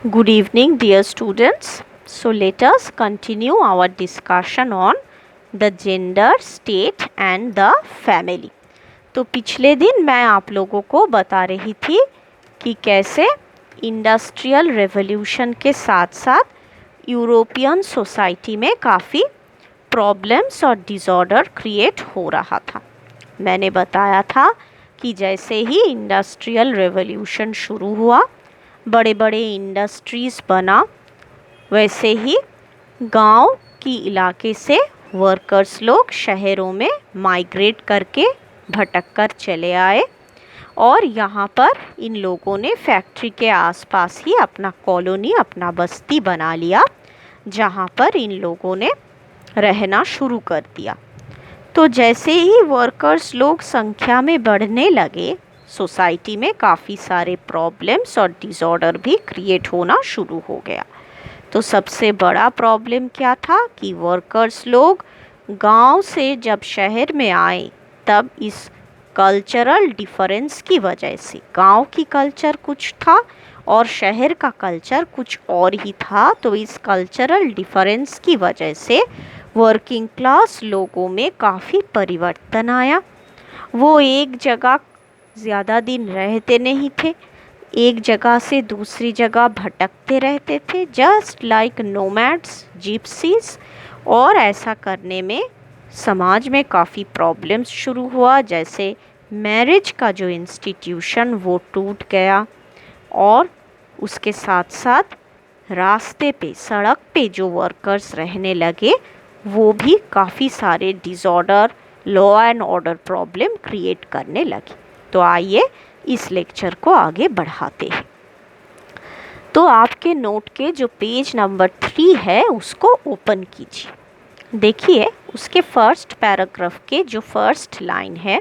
Good evening, dear students. So, let us continue our discussion on the gender, state and the family. तो पिछले दिन मैं आप लोगों को बता रही थी कि कैसे इंडस्ट्रियल रेवोल्यूशन के साथ साथ यूरोपियन सोसाइटी में काफ़ी प्रॉब्लम्स और डिसऑर्डर क्रिएट हो रहा था। मैंने बताया था कि जैसे ही इंडस्ट्रियल रेवोल्यूशन शुरू हुआ, बड़े बड़े इंडस्ट्रीज़ बना, वैसे ही गांव की इलाके से वर्कर्स लोग शहरों में माइग्रेट करके भटक कर चले आए और यहाँ पर इन लोगों ने फैक्ट्री के आसपास ही अपना कॉलोनी, अपना बस्ती बना लिया, जहाँ पर इन लोगों ने रहना शुरू कर दिया। तो जैसे ही वर्कर्स लोग संख्या में बढ़ने लगे, सोसाइटी में काफ़ी सारे प्रॉब्लम्स और डिसऑर्डर भी क्रिएट होना शुरू हो गया। तो सबसे बड़ा प्रॉब्लम क्या था कि वर्कर्स लोग गांव से जब शहर में आए, तब इस कल्चरल डिफरेंस की वजह से, गांव की कल्चर कुछ था और शहर का कल्चर कुछ और ही था, तो इस कल्चरल डिफरेंस की वजह से वर्किंग क्लास लोगों में काफ़ी परिवर्तन आया। वो एक जगह ज़्यादा दिन रहते नहीं थे, एक जगह से दूसरी जगह भटकते रहते थे, जस्ट लाइक नोमैड्स, जिप्सीज। और ऐसा करने में समाज में काफ़ी प्रॉब्लम्स शुरू हुआ, जैसे मैरिज का जो इंस्टीट्यूशन वो टूट गया और उसके साथ साथ रास्ते पे, सड़क पे जो वर्कर्स रहने लगे, वो भी काफ़ी सारे disorder, law and order problem create करने लगी। तो आइए इस लेक्चर को आगे बढ़ाते हैं। तो आपके नोट के जो पेज नंबर 3 है उसको ओपन कीजिए। देखिए उसके फर्स्ट पैराग्राफ के जो फर्स्ट लाइन है,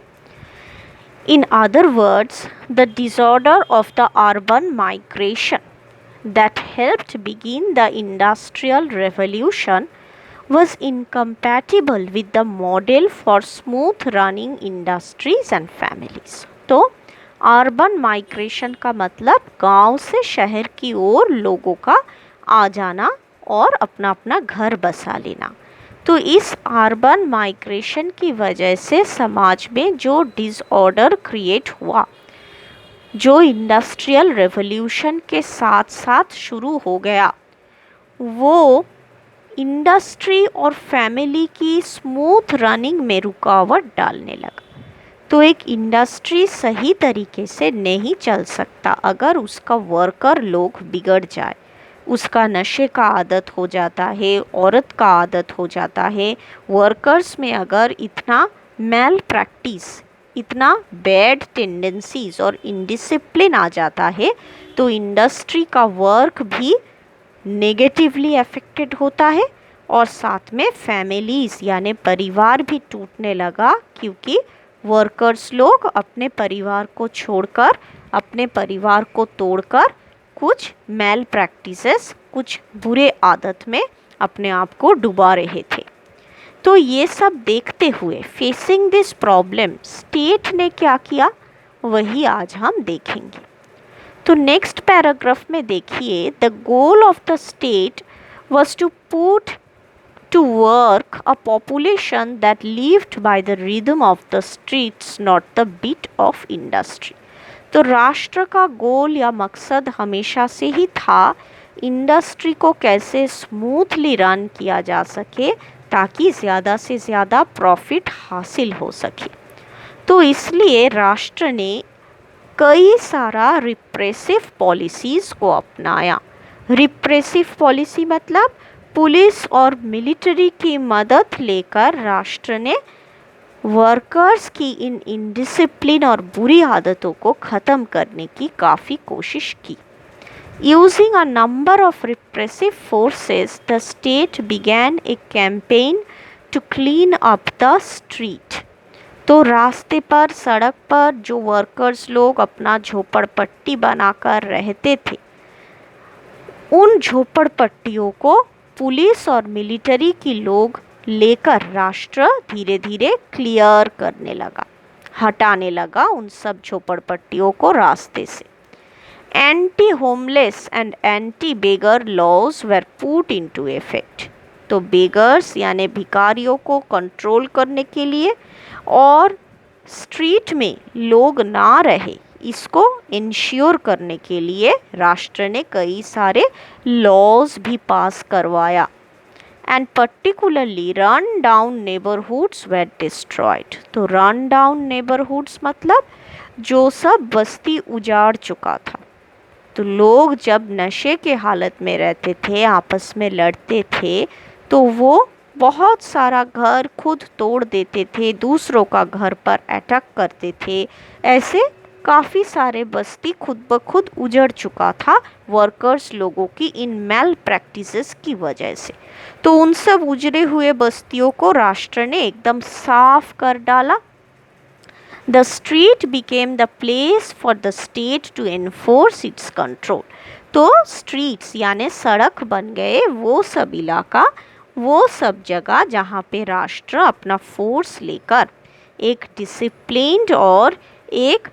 in other words the disorder of the urban migration that helped begin the industrial revolution was incompatible with the model for smooth running industries and families। तो urban migration का मतलब गांव से शहर की ओर लोगों का आ जाना और अपना अपना घर बसा लेना। तो इस अर्बन माइग्रेशन की वजह से समाज में जो डिसऑर्डर क्रिएट हुआ, जो इंडस्ट्रियल रेवोल्यूशन के साथ साथ शुरू हो गया, वो इंडस्ट्री और फैमिली की स्मूथ रनिंग में रुकावट डालने लगा। तो एक इंडस्ट्री सही तरीके से नहीं चल सकता अगर उसका वर्कर लोग बिगड़ जाए, उसका नशे का आदत हो जाता है, औरत का आदत हो जाता है, वर्कर्स में अगर इतना मैल प्रैक्टिस, इतना बैड टेंडेंसीज और इनडिसिप्लिन आ जाता है, तो इंडस्ट्री का वर्क भी नेगेटिवली अफेक्टेड होता है और साथ में फैमिलीज़ यानी परिवार भी टूटने लगा, क्योंकि वर्कर्स लोग अपने परिवार को छोड़कर, अपने परिवार को तोड़कर कुछ मैल प्रैक्टिसेस, कुछ बुरे आदत में अपने आप को डुबा रहे थे। तो ये सब देखते हुए, फेसिंग दिस प्रॉब्लम, स्टेट ने क्या किया वही आज हम देखेंगे। तो नेक्स्ट पैराग्राफ में देखिए, the goal of the state was to put to work a population that lived by the rhythm of the streets, not the beat of industry। तो राष्ट्र का गोल या मकसद हमेशा से ही था इंडस्ट्री को कैसे स्मूथली रन किया जा सके ताकि ज़्यादा से ज़्यादा प्रॉफिट हासिल हो सके। तो इसलिए राष्ट्र ने कई सारा रिप्रेसिव पॉलिसीज़ को अपनाया। रिप्रेसिव पॉलिसी मतलब पुलिस और मिलिट्री की मदद लेकर राष्ट्र ने वर्कर्स की इन इनडिसिप्लिन और बुरी आदतों को ख़त्म करने की काफ़ी कोशिश की। Using a number of repressive forces, the state began a campaign to clean up the street. तो रास्ते पर, सड़क पर जो वर्कर्स लोग अपना झोपड़पट्टी बनाकर रहते थे, उन झोपड़पट्टियों को पुलिस और मिलिट्री की लोग लेकर राष्ट्र धीरे धीरे क्लियर करने लगा, हटाने लगा उन सब झोपड़पट्टियों को रास्ते से। Anti homeless and anti beggar laws were put into effect. तो बेगर्स यानी भिखारियों को कंट्रोल करने के लिए और स्ट्रीट में लोग ना रहे, इसको इंश्योर करने के लिए राष्ट्र ने कई सारे लॉज भी पास करवाया। And particularly run down neighbourhoods were destroyed. तो रन डाउन नेबरहुड्स मतलब जो सब बस्ती उजाड़ चुका था। तो लोग जब नशे के हालत में रहते थे, आपस में लड़ते थे, तो वो बहुत सारा घर खुद तोड़ देते थे, दूसरों का घर पर अटैक करते थे। ऐसे काफ़ी सारे बस्ती खुद ब खुद उजड़ चुका था वर्कर्स लोगों की इन मैल प्रैक्टिसेस की वजह से। तो उन सब उजड़े हुए बस्तियों को राष्ट्र ने एकदम साफ कर डाला। The street became the place for the state to enforce its control. तो स्ट्रीट्स यानी सड़क बन गए वो सब इलाका, वो सब जगह जहाँ पे राष्ट्र अपना फोर्स लेकर एक डिसिप्लिन्ड और एक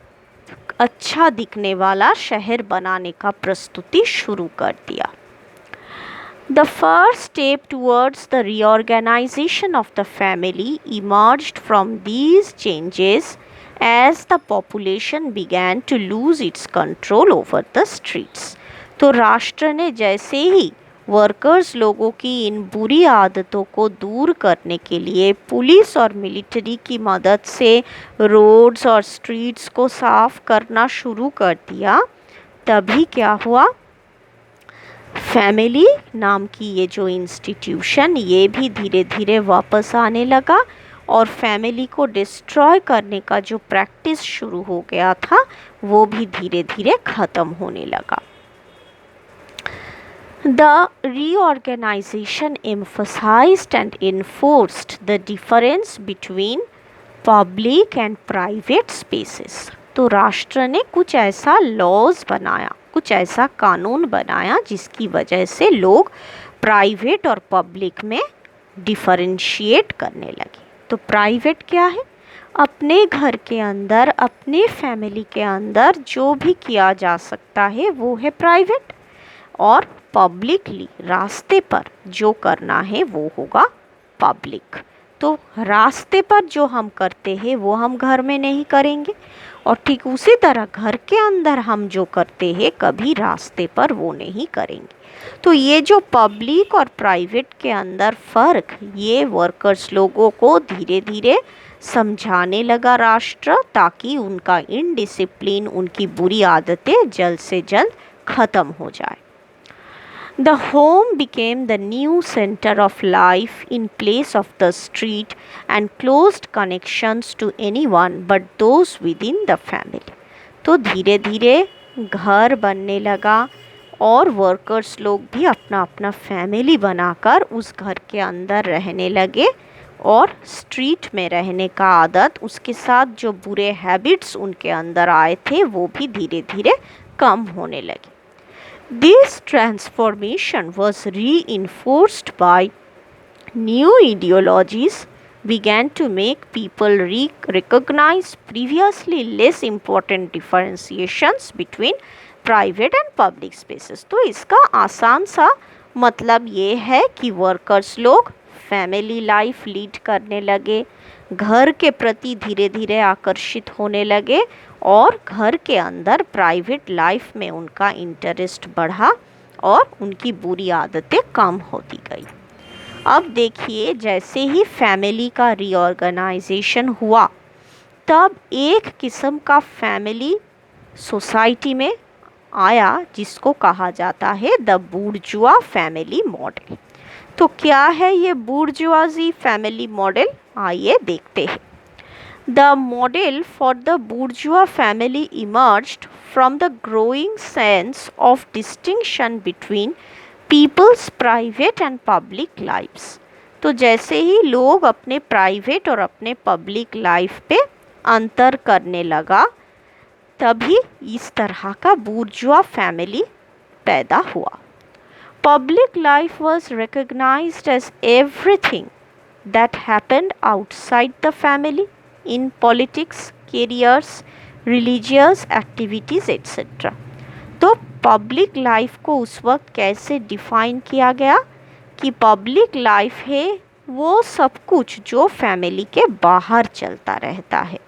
अच्छा दिखने वाला शहर बनाने का प्रस्तुति शुरू कर दिया। The first step towards the reorganization of the family emerged from these changes as the population began to lose its control over the streets. तो राष्ट्र ने जैसे ही वर्कर्स लोगों की इन बुरी आदतों को दूर करने के लिए पुलिस और मिलिट्री की मदद से रोड्स और स्ट्रीट्स को साफ करना शुरू कर दिया, तभी क्या हुआ, फैमिली नाम की ये जो इंस्टीट्यूशन ये भी धीरे धीरे वापस आने लगा और फैमिली को डिस्ट्रॉय करने का जो प्रैक्टिस शुरू हो गया था वो भी धीरे धीरे ख़त्म होने लगा। The reorganization emphasized and enforced the difference between public and private spaces. तो राष्ट्र ने कुछ ऐसा लॉज बनाया, कुछ ऐसा कानून बनाया जिसकी वजह से लोग प्राइवेट और पब्लिक में डिफरेंशिएट करने लगे। तो प्राइवेट क्या है, अपने घर के अंदर अपने फैमिली के अंदर जो भी किया जा सकता है वो है प्राइवेट, और पब्लिकली रास्ते पर जो करना है वो होगा पब्लिक। तो रास्ते पर जो हम करते हैं वो हम घर में नहीं करेंगे, और ठीक उसी तरह घर के अंदर हम जो करते हैं कभी रास्ते पर वो नहीं करेंगे। तो ये जो पब्लिक और प्राइवेट के अंदर फ़र्क, ये वर्कर्स लोगों को धीरे धीरे समझाने लगा राष्ट्र, ताकि उनका इनडिसिप्लिन, उनकी बुरी आदतें जल्द से जल्द ख़त्म हो जाए। The home became the new center of life in place of the street and closed connections to anyone but those within the family. तो धीरे धीरे घर बनने लगा और वर्कर्स लोग भी अपना अपना फैमिली बनाकर उस घर के अंदर रहने लगे, और स्ट्रीट में रहने का आदत, उसके साथ जो बुरे हैबिट्स उनके अंदर आए थे वो भी धीरे धीरे कम होने लगे। This transformation was reinforced by new ideologies began to make people recognize previously less important differentiations between private and public spaces. तो इसका आसान सा मतलब ये है कि वर्कर्स लोग फैमिली लाइफ लीड करने लगे, घर के प्रति धीरे धीरे आकर्षित होने लगे, और घर के अंदर प्राइवेट लाइफ में उनका इंटरेस्ट बढ़ा और उनकी बुरी आदतें कम होती गई। अब देखिए, जैसे ही फैमिली का रीऑर्गेनाइजेशन हुआ तब एक किस्म का फैमिली सोसाइटी में आया जिसको कहा जाता है द बूर्जुआ फैमिली मॉडल। तो क्या है ये बूर्जुआजी फैमिली मॉडल, आइए देखते हैं। The model for the bourgeois family emerged from the growing sense of distinction between people's private and public lives. तो जैसे ही लोग अपने प्राइवेट और अपने पब्लिक लाइफ पे अंतर करने लगा, तभी इस तरह का बूर्जुआ फैमिली पैदा हुआ। Public life was recognized as everything that happened outside the family, in politics, careers, religious activities, etc. तो पब्लिक लाइफ को उस वक्त कैसे डिफाइन किया गया कि पब्लिक लाइफ है वो सब कुछ जो फैमिली के बाहर चलता रहता है।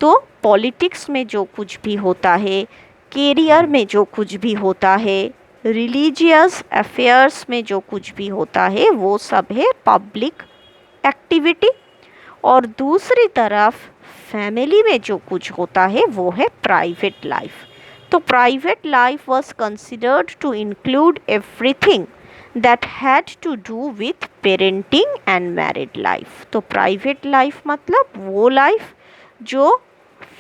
तो पॉलिटिक्स में जो कुछ भी होता है, कैरियर में जो कुछ भी होता है, रिलीजियस अफेयर्स में जो कुछ भी होता है, वो सब है पब्लिक एक्टिविटी। और दूसरी तरफ फैमिली में जो कुछ होता है वो है प्राइवेट लाइफ। तो private life was considered to include everything that had to do with parenting and married life. तो प्राइवेट लाइफ मतलब वो लाइफ जो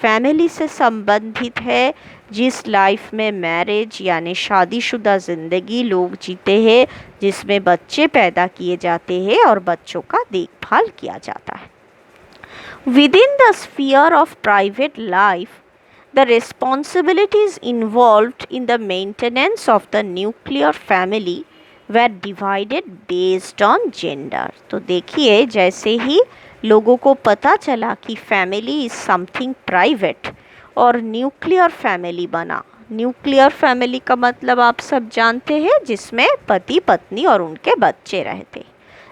फैमिली से संबंधित है, जिस लाइफ में मैरिज यानी शादीशुदा ज़िंदगी लोग जीते हैं, जिसमें बच्चे पैदा किए जाते हैं और बच्चों का देखभाल किया जाता है। Within the sphere of private life, the responsibilities involved in the maintenance of the nuclear family were divided based on gender। तो देखिए, जैसे ही लोगों को पता चला कि फैमिली इज़ समथिंग प्राइवेट और न्यूक्लियर फैमिली बना। न्यूक्लियर फैमिली का मतलब आप सब जानते हैं, जिसमें पति पत्नी और उनके बच्चे रहते।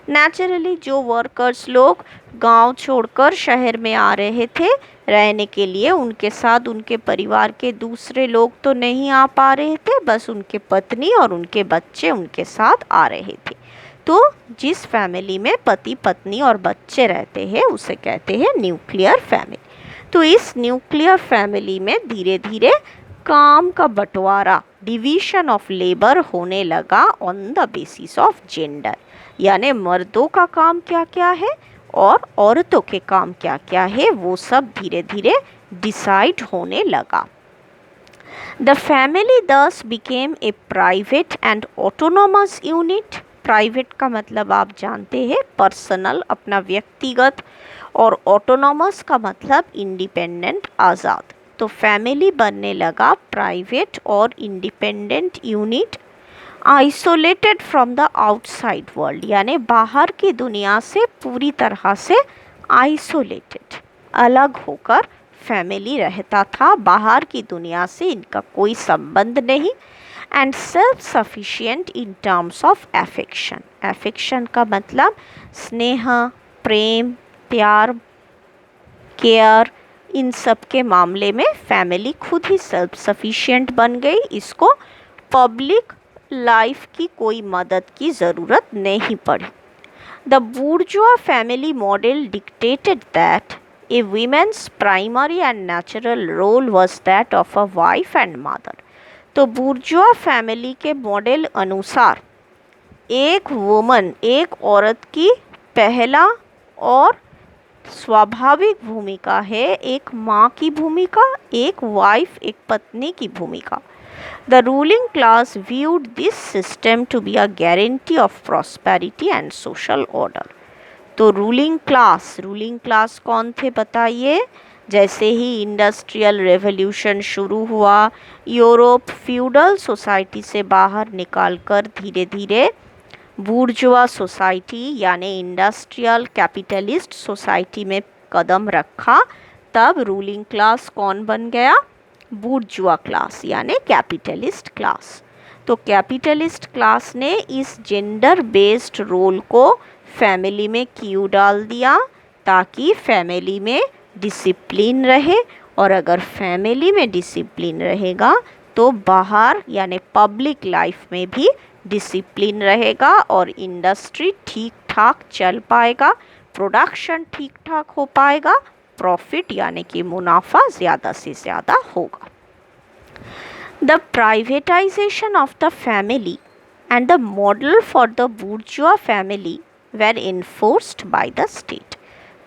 नेचुरली जो वर्कर्स लोग गांव छोड़कर शहर में आ रहे थे रहने के लिए, उनके साथ उनके परिवार के दूसरे लोग तो नहीं आ पा रहे थे, बस उनके पत्नी और उनके बच्चे उनके साथ आ रहे थे। तो जिस फैमिली में पति पत्नी और बच्चे रहते हैं उसे कहते हैं न्यूक्लियर फैमिली। तो इस न्यूक्लियर फैमिली में धीरे धीरे काम का बंटवारा, डिवीजन ऑफ लेबर होने लगा on the basis of gender, यानी मर्दों का काम क्या क्या है और औरतों के काम क्या क्या है, वो सब धीरे धीरे डिसाइड होने लगा। द फैमिली दस became a private and autonomous unit. Private का मतलब आप जानते हैं पर्सनल, अपना व्यक्तिगत, और ऑटोनोमस का मतलब इंडिपेंडेंट, आज़ाद। तो फैमिली बनने लगा प्राइवेट और independent unit, isolated from the outside world, यानी बाहर की दुनिया से पूरी तरह से आइसोलेटेड, अलग होकर फैमिली रहता था, बाहर की दुनिया से इनका कोई संबंध नहीं। And self sufficient in terms of affection. Affection का मतलब स्नेह, प्रेम, प्यार, केयर, इन सब के मामले में फैमिली खुद ही सेल्फ सफिशिएंट बन गई। इसको पब्लिक लाइफ की कोई मदद की ज़रूरत नहीं पड़ी। The bourgeois family model dictated that a women's primary and natural role was that of a wife and mother. तो बूर्जुआ फैमिली के मॉडल अनुसार एक वुमन, एक औरत की पहला और स्वाभाविक भूमिका है एक माँ की भूमिका, एक वाइफ, एक पत्नी की भूमिका। The ruling class viewed this system to be a guarantee of prosperity and social order। तो रूलिंग क्लास कौन थे बताइए? जैसे ही इंडस्ट्रियल रेवोल्यूशन शुरू हुआ, यूरोप फ्यूडल सोसाइटी से बाहर निकालकर धीरे धीरे बूर्जुआ सोसाइटी यानी इंडस्ट्रियल कैपिटलिस्ट सोसाइटी में कदम रखा, तब रूलिंग क्लास कौन बन गया? बूर्जुआ क्लास यानी कैपिटलिस्ट क्लास। तो कैपिटलिस्ट क्लास ने इस जेंडर बेस्ड रोल को फैमिली में क्यों डाल दिया? ताकि फैमिली में डिसिप्लिन रहे, और अगर फैमिली में डिसिप्लिन रहेगा तो बाहर यानी पब्लिक लाइफ में भी डिसिप्लिन रहेगा और इंडस्ट्री ठीक ठाक चल पाएगा, प्रोडक्शन ठीक ठाक हो पाएगा, प्रॉफिट यानी कि मुनाफा ज़्यादा से ज़्यादा होगा। The privatization of the family and the model for the bourgeois family were enforced by the state.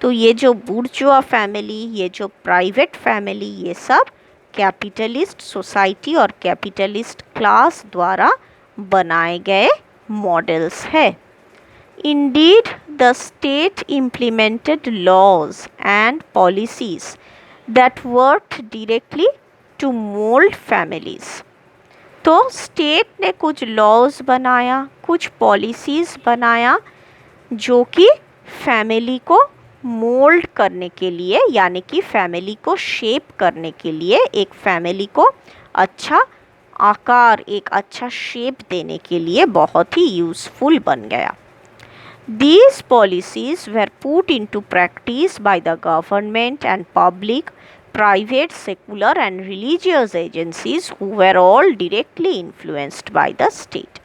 तो ये जो बूर्जुआ फैमिली, ये जो प्राइवेट फैमिली, ये सब कैपिटलिस्ट सोसाइटी और कैपिटलिस्ट क्लास द्वारा बनाए गए मॉडल्स है। Indeed, the state implemented laws and policies that worked directly to mold families। तो स्टेट ने कुछ लॉज बनाया, कुछ पॉलिसीज़ बनाया जो कि फैमिली को मोल्ड करने के लिए यानी कि फैमिली को शेप करने के लिए, एक फैमिली को अच्छा आकार, एक अच्छा शेप देने के लिए बहुत ही यूज़फुल बन गया। These policies were put into practice by the government and public, private, secular and religious agencies who were all directly influenced by the state.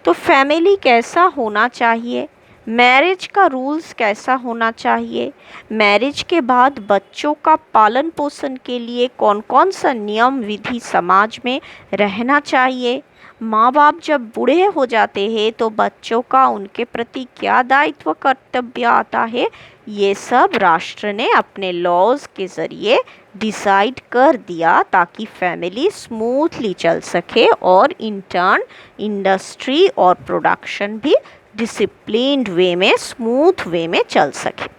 तो फैमिली कैसा होना चाहिए, मैरिज का रूल्स कैसा होना चाहिए, मैरिज के बाद बच्चों का पालन पोषण के लिए कौन कौन सा नियम विधि समाज में रहना चाहिए, माँ बाप जब बूढ़े हो जाते हैं तो बच्चों का उनके प्रति क्या दायित्व कर्तव्य आता है, ये सब राष्ट्र ने अपने लॉज के ज़रिए डिसाइड कर दिया ताकि फैमिली स्मूथली चल सके और इन टर्न इंडस्ट्री और प्रोडक्शन भी डिसिप्लिन्ड वे में, स्मूथ वे में चल सके।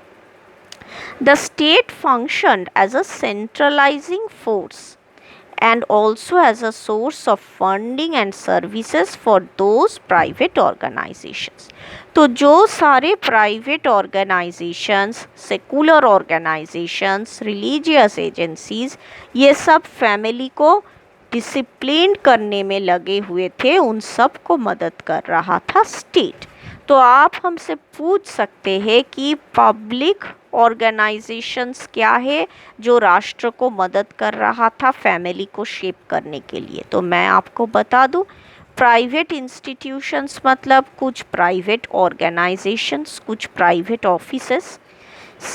The state functioned as a centralizing force and also as a source of funding and services for those private organizations. तो जो सारे private organisations, secular organisations, religious agencies, ये सब फैमिली को डिसिप्लिन करने में लगे हुए थे, उन सब को मदद कर रहा था स्टेट। तो आप हमसे पूछ सकते हैं कि पब्लिक ऑर्गेनाइजेशंस क्या है जो राष्ट्र को मदद कर रहा था फैमिली को शेप करने के लिए। तो मैं आपको बता दूं, प्राइवेट इंस्टीट्यूशंस मतलब कुछ प्राइवेट ऑर्गेनाइजेशंस, कुछ प्राइवेट ऑफिसेस।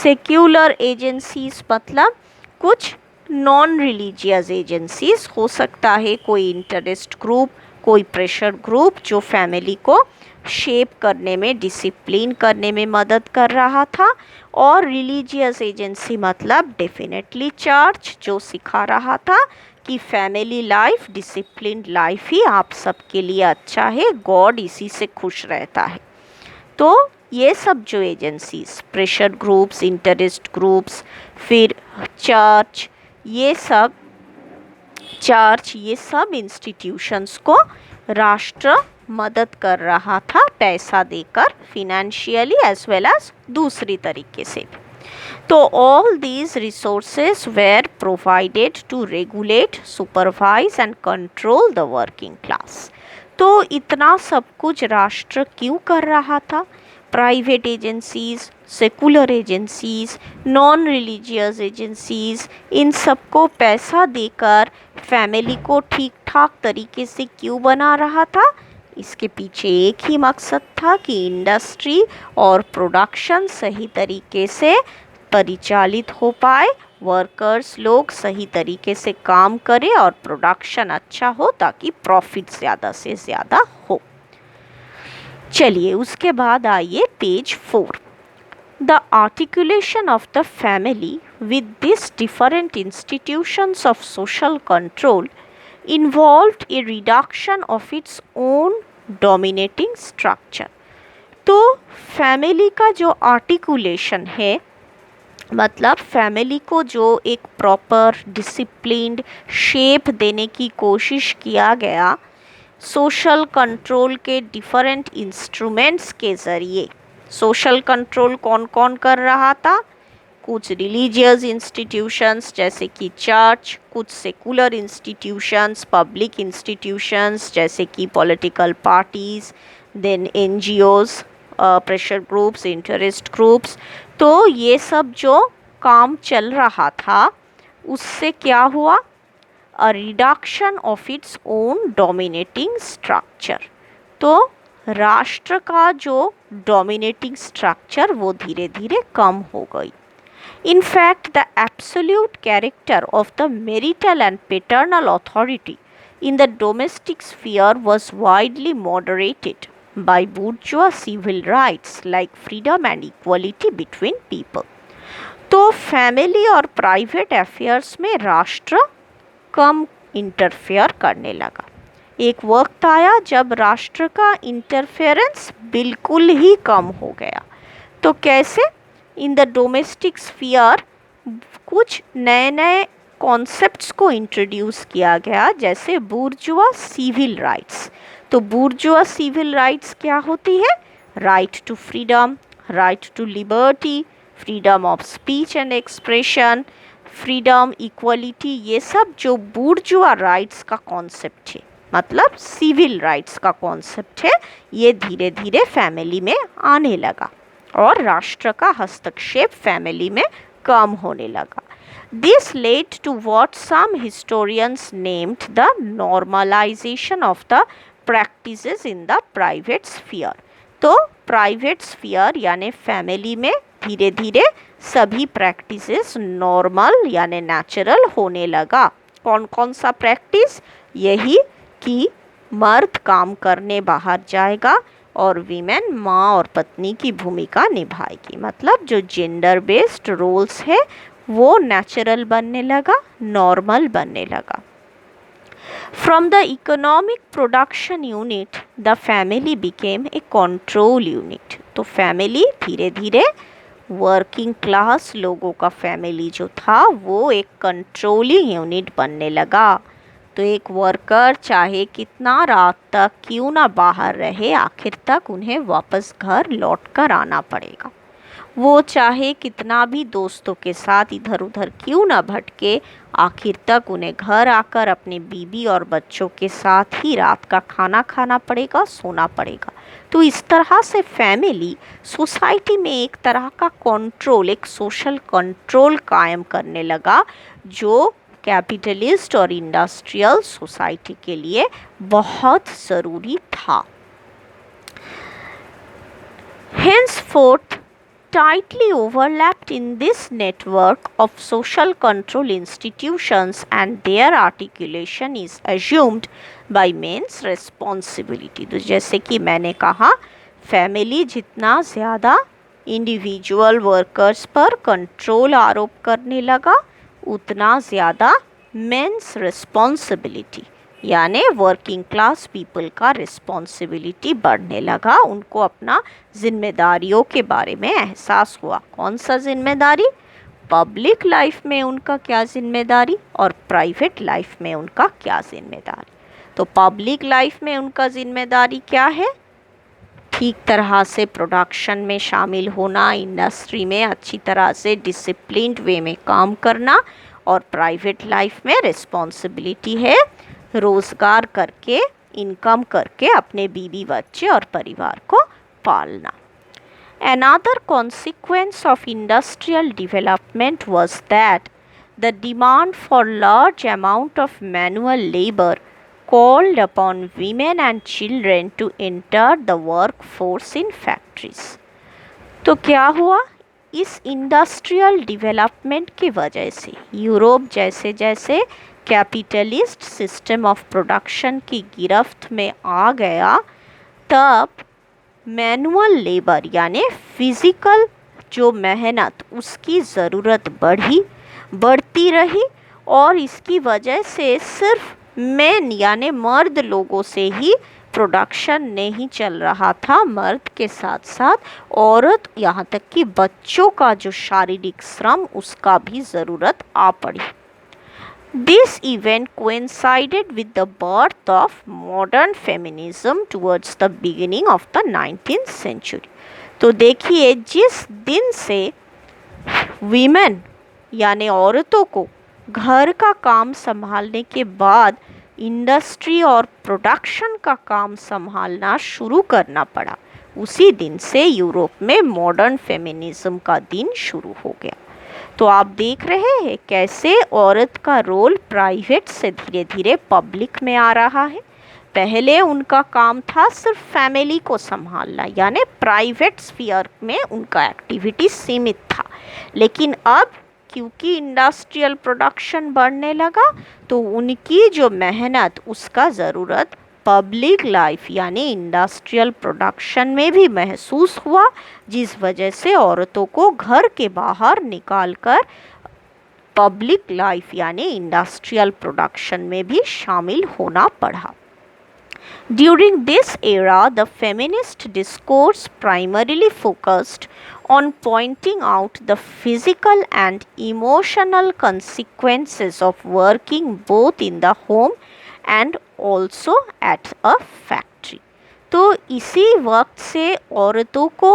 सेक्युलर एजेंसीज मतलब कुछ नॉन रिलीजियस एजेंसीज, हो सकता है कोई इंटरेस्ट ग्रुप, कोई प्रेशर ग्रुप जो फैमिली को शेप करने में, डिसिप्लिन करने में मदद कर रहा था। और रिलीजियस एजेंसी मतलब डेफिनेटली चर्च, जो सिखा रहा था कि फैमिली लाइफ, डिसिप्लिन लाइफ ही आप सबके लिए अच्छा है, गॉड इसी से खुश रहता है। तो ये सब जो agencies, pressure groups, interest groups, फिर चर्च, ये सब इंस्टीट्यूशंस को राष्ट्र मदद कर रहा था पैसा देकर, फिनेंशियली एज वेल एज दूसरी तरीके से। तो all these resources were provided to regulate, supervise and control the working class. तो इतना सब कुछ राष्ट्र क्यों कर रहा था? Private agencies, secular agencies, non religious agencies, इन सबको पैसा देकर फैमिली को ठीक ठाक तरीके से क्यों बना रहा था? इसके पीछे एक ही मकसद था कि इंडस्ट्री और प्रोडक्शन सही तरीके से परिचालित हो पाए, वर्कर्स लोग सही तरीके से काम करें और प्रोडक्शन अच्छा हो ताकि प्रॉफिट ज़्यादा से ज़्यादा हो। चलिए उसके बाद आइए page 4। The articulation of the family with this different institutions of social control involved a reduction of its own dominating structure। तो फैमिली का जो आर्टिकुलेशन है, मतलब फैमिली को जो एक प्रॉपर डिसिप्लिन्ड शेप देने की कोशिश किया गया सोशल कंट्रोल के डिफरेंट इंस्ट्रूमेंट्स के ज़रिए। सोशल कंट्रोल कौन कौन कर रहा था? कुछ रिलीजियस इंस्टीट्यूशंस जैसे कि चर्च, कुछ सेकुलर इंस्टीट्यूशंस, पब्लिक इंस्टीट्यूशंस जैसे कि political parties, then NGOs, pressure groups, interest groups. तो ये सब जो काम चल रहा था उससे क्या हुआ? A reduction of its own dominating structure. तो राष्ट्र का जो डोमिनेटिंग स्ट्रक्चर वो धीरे धीरे कम हो गई। In fact, the absolute character of the marital and paternal authority in the domestic sphere was widely moderated by bourgeois civil rights like freedom and equality between people। तो फैमिली और private affairs में राष्ट्र कम interfere करने लगा। एक वक्त आया जब राष्ट्र का इंटरफेरेंस बिल्कुल ही कम हो गया। तो कैसे? इन द डोमेस्टिक स्फीयर कुछ नए नए कॉन्सेप्ट्स को इंट्रोड्यूस किया गया, जैसे बुर्जुआ सिविल राइट्स। तो बुर्जुआ सिविल राइट्स क्या होती है? Right to freedom, right to liberty, freedom of speech and expression, freedom, equality, ये सब जो बुर्जुआ राइट्स का कॉन्सेप्ट है मतलब सिविल राइट्स का कॉन्सेप्ट है, ये धीरे धीरे फैमिली में आने लगा और राष्ट्र का हस्तक्षेप फैमिली में कम होने लगा. This led to what some historians named the normalization of the practices in the private sphere. तो प्राइवेट स्फीयर यानी फैमिली में धीरे धीरे सभी प्रैक्टिसेस नॉर्मल यानी नेचुरल होने लगा. कौन कौन सा प्रैक्टिस? यही कि मर्द काम करने बाहर जाएगा और वीमेन माँ और पत्नी की भूमिका निभाएगी. मतलब जो जेंडर बेस्ड रोल्स है वो नेचुरल बनने लगा, नॉर्मल बनने लगा. From the economic production unit, the family became a control unit. तो फैमिली धीरे धीरे वर्किंग क्लास लोगों का फैमिली जो था वो एक कंट्रोलिंग यूनिट बनने लगा. तो एक वर्कर चाहे कितना रात तक क्यों ना बाहर रहे, आखिर तक उन्हें वापस घर लौट कर आना पड़ेगा. वो चाहे कितना भी दोस्तों के साथ इधर उधर क्यों ना भटके, आखिर तक उन्हें घर आकर अपने बीवी और बच्चों के साथ ही रात का खाना खाना पड़ेगा, सोना पड़ेगा. तो इस तरह से फैमिली सोसाइटी में एक तरह का कंट्रोल, एक सोशल कंट्रोल कायम करने लगा जो कैपिटलिस्ट और इंडस्ट्रियल सोसाइटी के लिए बहुत ज़रूरी था. Henceforth, tightly overlapped in this network of social control institutions and their articulation is assumed by men's responsibility. तो जैसे कि मैंने कहा, फैमिली जितना ज़्यादा इंडिविजुअल वर्कर्स पर कंट्रोल आरोप करने लगा, उतना ज़्यादा मेंस रिस्पॉन्सिबिलिटी यानी वर्किंग क्लास पीपल का रिस्पॉन्सिबिलिटी बढ़ने लगा. उनको अपना जिम्मेदारियों के बारे में एहसास हुआ. कौन सा जिम्मेदारी? पब्लिक लाइफ में उनका क्या जिम्मेदारी और प्राइवेट लाइफ में उनका क्या जिम्मेदारी. तो पब्लिक लाइफ में उनका जिम्मेदारी क्या है? ठीक तरह से प्रोडक्शन में शामिल होना, इंडस्ट्री में अच्छी तरह से डिसिप्लिन्ड वे में काम करना. और प्राइवेट लाइफ में रिस्पॉन्सिबिलिटी है रोज़गार करके, इनकम करके अपने बीवी बच्चे और परिवार को पालना. Another consequence of industrial development was that the demand for large amount of manual labor called upon women and children to enter the workforce in factories. तो क्या हुआ? इस इंडस्ट्रियल डेवलपमेंट की वजह से यूरोप जैसे जैसे कैपिटलिस्ट सिस्टम ऑफ प्रोडक्शन की गिरफ्त में आ गया, तब मैनुअल लेबर यानी फिज़िकल जो मेहनत उसकी ज़रूरत बढ़ती रही. और इसकी वजह से सिर्फ मेन यानी मर्द लोगों से ही प्रोडक्शन नहीं चल रहा था, मर्द के साथ साथ औरत यहाँ तक कि बच्चों का जो शारीरिक श्रम उसका भी ज़रूरत आ पड़ी. This event coincided with the birth of modern feminism towards the beginning of the 19th century. तो देखिए, जिस दिन से वीमेन यानी औरतों को घर का काम संभालने के बाद इंडस्ट्री और प्रोडक्शन का काम संभालना शुरू करना पड़ा, उसी दिन से यूरोप में मॉडर्न फेमिनिज्म का दिन शुरू हो गया. तो आप देख रहे हैं कैसे औरत का रोल प्राइवेट से धीरे धीरे पब्लिक में आ रहा है. पहले उनका काम था सिर्फ फैमिली को संभालना यानी प्राइवेट स्फीयर में उनका एक्टिविटी सीमित था. लेकिन अब क्योंकि इंडस्ट्रियल प्रोडक्शन बढ़ने लगा तो उनकी जो मेहनत उसका ज़रूरत पब्लिक लाइफ यानी इंडस्ट्रियल प्रोडक्शन में भी महसूस हुआ, जिस वजह से औरतों को घर के बाहर निकालकर पब्लिक लाइफ यानी इंडस्ट्रियल प्रोडक्शन में भी शामिल होना पड़ा. During this era, the feminist discourse primarily focused on pointing out the physical and emotional consequences of working both in the home and also at a factory. तो इसी वक्त से औरतों को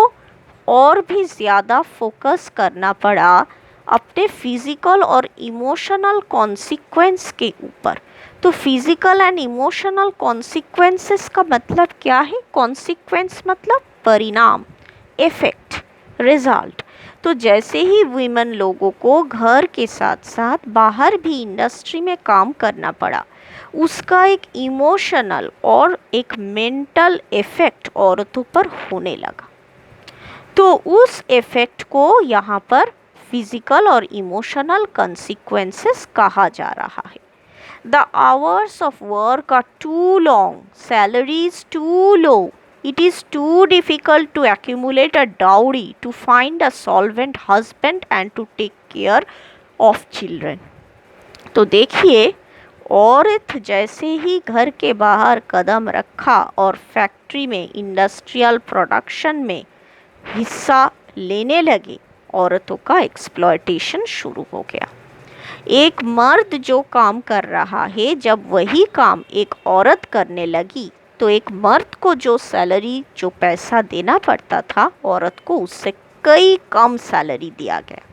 और भी ज़्यादा फोकस करना पड़ा अपने फिज़िकल और इमोशनल कॉन्सिक्वेंस के ऊपर. तो फिजिकल एंड इमोशनल कॉन्सिक्वेंसेस का मतलब क्या है? कॉन्सिक्वेंस मतलब परिणाम, इफेक्ट, रिजल्ट। तो जैसे ही वुमेन लोगों को घर के साथ साथ बाहर भी इंडस्ट्री में काम करना पड़ा, उसका एक इमोशनल और एक मेंटल इफेक्ट औरतों पर होने लगा। तो उस इफेक्ट को यहाँ पर फिजिकल और इमोशनल consequences कहा जा रहा है। The hours of work are too long, salary is too low, it is too difficult to accumulate a dowry, to find a solvent husband and to take care of children। तो देखिए, औरत जैसे ही घर के बाहर कदम रखा और फैक्ट्री में, इंडस्ट्रियल प्रोडक्शन में हिस्सा लेने लगे, औरतों का एक्सप्लॉयटेशन शुरू हो गया। एक मर्द जो काम कर रहा है, जब वही काम एक औरत करने लगी, तो एक मर्द को जो सैलरी, जो पैसा देना पड़ता था, औरत को उससे कई कम सैलरी दिया गया।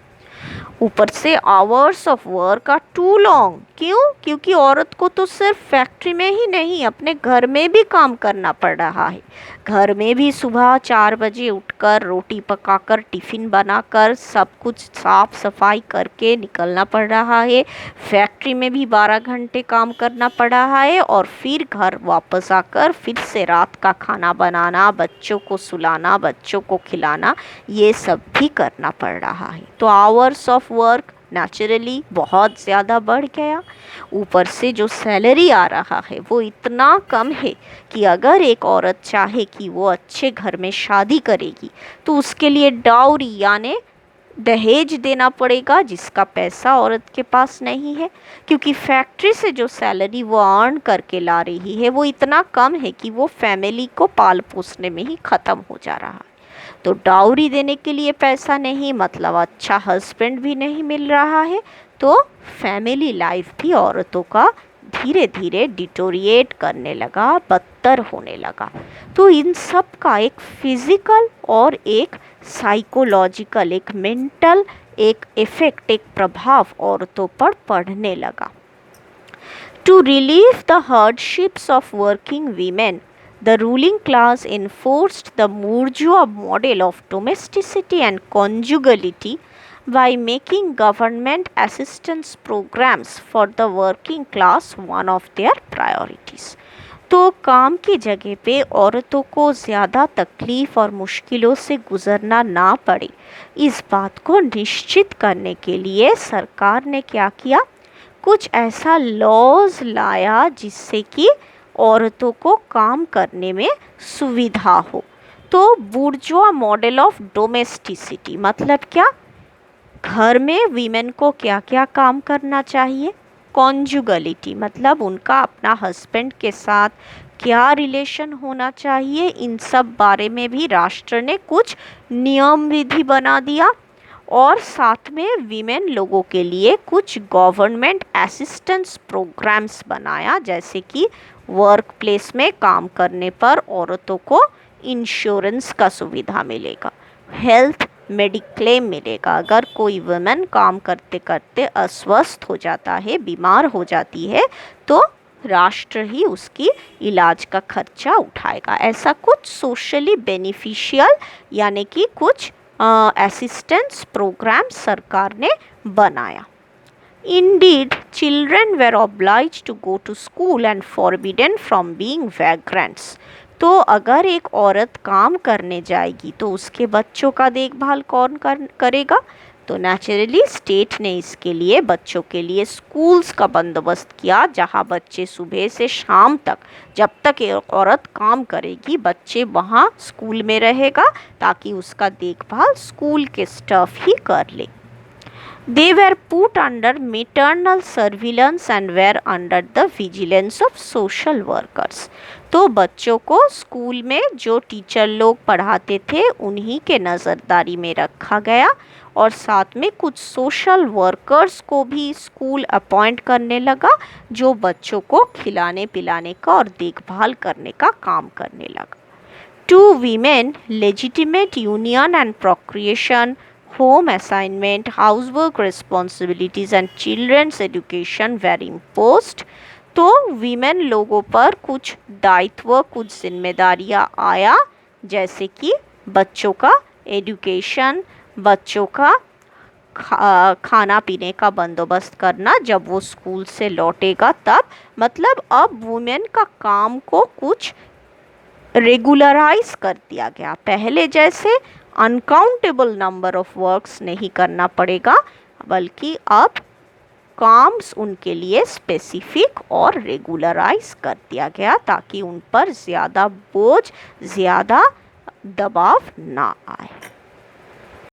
ऊपर से hours of work are too long. क्यों? क्योंकि औरत को तो सिर्फ फैक्ट्री में ही नहीं, अपने घर में भी काम करना पड़ रहा है। घर में भी सुबह 4 बजे उठकर रोटी पकाकर, टिफ़िन बनाकर, सब कुछ साफ सफाई करके निकलना पड़ रहा है। फैक्ट्री में भी 12 घंटे काम करना पड़ रहा है और फिर घर वापस आकर फिर से रात का खाना बनाना, बच्चों को सुलाना, बच्चों को खिलाना, ये सब भी करना पड़ रहा है। तो आवर्स ऑफ वर्क नेचुरली बहुत ज़्यादा बढ़ गया। ऊपर से जो सैलरी आ रहा है वो इतना कम है कि अगर एक औरत चाहे कि वो अच्छे घर में शादी करेगी, तो उसके लिए डाउरी यानी दहेज देना पड़ेगा, जिसका पैसा औरत के पास नहीं है। क्योंकि फैक्ट्री से जो सैलरी वो अर्न करके ला रही है वो इतना कम है कि वो फैमिली को पाल पोसने में ही ख़त्म हो जा रहा है। तो डाउरी देने के लिए पैसा नहीं, मतलब अच्छा हस्बैंड भी नहीं मिल रहा है, तो फैमिली लाइफ भी औरतों का धीरे धीरे डिटोरिएट करने लगा, बदतर होने लगा। तो इन सब का एक फिजिकल और एक साइकोलॉजिकल, एक मेंटल एक इफेक्ट, एक प्रभाव औरतों पर पड़ने लगा। To relieve the hardships of working women, the ruling class enforced the bourgeois model of domesticity and conjugality by making government assistance programs for the working class one of their priorities। तो काम की जगह पे औरतों को ज़्यादा तकलीफ़ और मुश्किलों से गुज़रना ना पड़े, इस बात को निश्चित करने के लिए सरकार ने क्या किया? कुछ ऐसा लॉज लाया जिससे कि औरतों को काम करने में सुविधा हो। तो बुर्जुआ मॉडल ऑफ डोमेस्टिसिटी मतलब क्या? घर में वीमेन को क्या क्या काम करना चाहिए? कॉन्जुगलिटी मतलब उनका अपना हस्बैंड के साथ क्या रिलेशन होना चाहिए, इन सब बारे में भी राष्ट्र ने कुछ नियम विधि बना दिया। और साथ में वीमेन लोगों के लिए कुछ गवर्नमेंट असिस्टेंस प्रोग्राम्स बनाया, जैसे कि वर्क प्लेस में काम करने पर औरतों को इंश्योरेंस का सुविधा मिलेगा, हेल्थ मेडिक्लेम मिलेगा। अगर कोई वुमेन काम करते करते अस्वस्थ हो जाता है, बीमार हो जाती है, तो राष्ट्र ही उसकी इलाज का खर्चा उठाएगा। ऐसा कुछ सोशली बेनिफिशियल यानी कि कुछ असिस्टेंस प्रोग्राम सरकार ने बनाया। Indeed, children were obliged to go to school and forbidden from being vagrants। तो अगर एक औरत काम करने जाएगी तो उसके बच्चों का देखभाल कौन करेगा? तो नेचुरली स्टेट ने इसके लिए बच्चों के लिए स्कूल्स का बंदोबस्त किया, जहाँ बच्चे सुबह से शाम तक, जब तक एक औरत काम करेगी, बच्चे वहाँ स्कूल में रहेगा ताकि उसका देखभाल स्कूल के स्टाफ ही कर ले। They were put under maternal surveillance and were under the vigilance of social workers। तो बच्चों को स्कूल में जो टीचर लोग पढ़ाते थे उन्हीं के नज़रदारी में रखा गया, और साथ में कुछ सोशल वर्कर्स को भी स्कूल अपॉइंट करने लगा, जो बच्चों को खिलाने पिलाने का और देखभाल करने का काम करने लगा। To women, legitimate union and procreation, home assignment, housework responsibilities and children's education were imposed। तो वीमेन लोगों पर कुछ दायित्व, कुछ जिम्मेदारियां आया, जैसे कि बच्चों का एजुकेशन, बच्चों का खाना पीने का बंदोबस्त करना जब वो स्कूल से लौटेगा तब। मतलब अब वुमेन का काम को कुछ रेगुलराइज कर दिया गया, पहले जैसे अनकाउंटेबल नंबर ऑफ वर्क्स नहीं करना पड़ेगा, बल्कि अब काम्स उनके लिए स्पेसिफिक और रेगुलराइज कर दिया गया ताकि उन पर ज़्यादा बोझ, ज़्यादा दबाव ना आए।